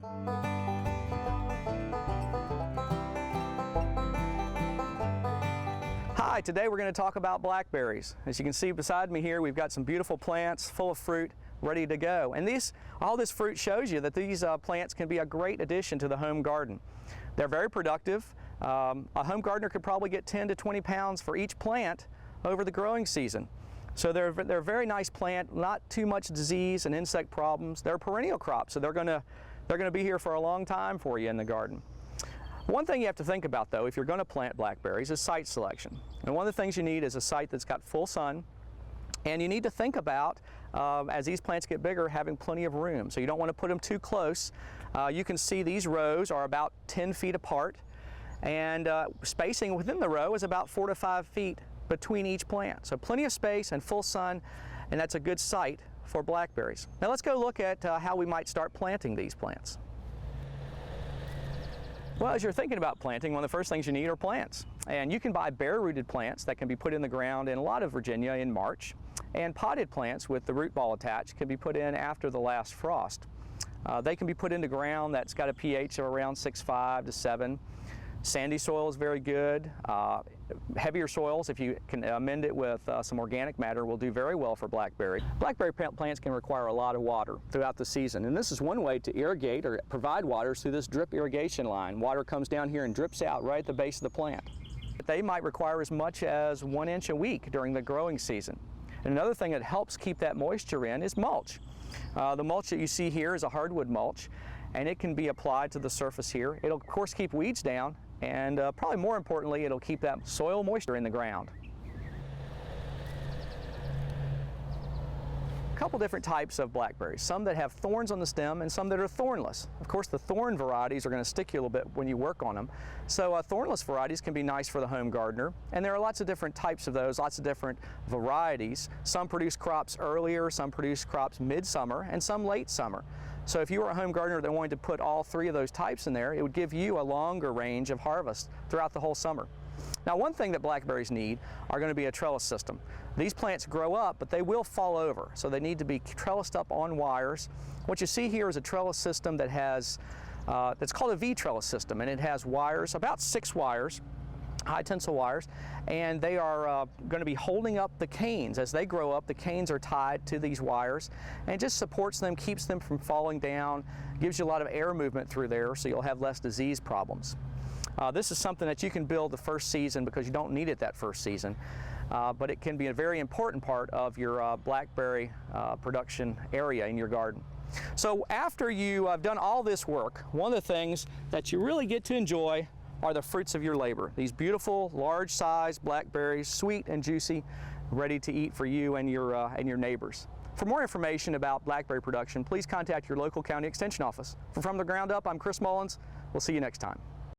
Hi, today we're going to talk about blackberries. As you can see beside me here, we've got some beautiful plants full of fruit ready to go. And all this fruit shows you that these plants can be a great addition to the home garden. They're very productive. A home gardener could probably get 10 to 20 pounds for each plant over the growing season. So they're a very nice plant, not too much disease and insect problems. They're a perennial crop, so they're going to be here for a long time for you in the garden. One thing you have to think about though, if you're going to plant blackberries, is site selection. And one of the things you need is a site that's got full sun, and you need to think about, as these plants get bigger, having plenty of room. So you don't want to put them too close. You can see these rows are about 10 feet apart, and spacing within the row is about 4 to 5 feet between each plant. So plenty of space and full sun, and that's a good site for blackberries. Now let's go look at how we might start planting these plants. Well, as you're thinking about planting, one of the first things you need are plants. And you can buy bare-rooted plants that can be put in the ground in a lot of Virginia in March. And potted plants with the root ball attached can be put in after the last frost. They can be put into ground that's got a pH of around 6.5 to 7. Sandy soil is very good. Heavier soils, if you can amend it with some organic matter, will do very well for blackberry. Blackberry plants can require a lot of water throughout the season, and this is one way to irrigate or provide water through this drip irrigation line. Water comes down here and drips out right at the base of the plant. They might require as much as 1 inch a week during the growing season. And another thing that helps keep that moisture in is mulch. The mulch that you see here is a hardwood mulch, and it can be applied to the surface here. It'll of course keep weeds down, and probably more importantly, it'll keep that soil moisture in the ground. A couple different types of blackberries, some that have thorns on the stem and some that are thornless. Of course, the thorn varieties are going to stick you a little bit when you work on them. So thornless varieties can be nice for the home gardener, and there are lots of different types of those, lots of different varieties. Some produce crops earlier, some produce crops midsummer, and some late summer. So if you were a home gardener that wanted to put all 3 of those types in there, it would give you a longer range of harvest throughout the whole summer. Now, one thing that blackberries need are going to be a trellis system. These plants grow up, but they will fall over, so they need to be trellised up on wires. What you see here is a trellis system that has, that's called a V-trellis system, and it has wires, about 6 wires, high tensile wires, and they are going to be holding up the canes. As they grow up, the canes are tied to these wires, and it just supports them, keeps them from falling down, gives you a lot of air movement through there, so you'll have less disease problems. This is something that you can build the first season because you don't need it that first season, but it can be a very important part of your blackberry production area in your garden. So after you have done all this work, one of the things that you really get to enjoy are the fruits of your labor. These beautiful, large-sized blackberries, sweet and juicy, ready to eat for you and your neighbors. For more information about blackberry production, please contact your local county extension office. From the Ground Up, I'm Chris Mullins. We'll see you next time.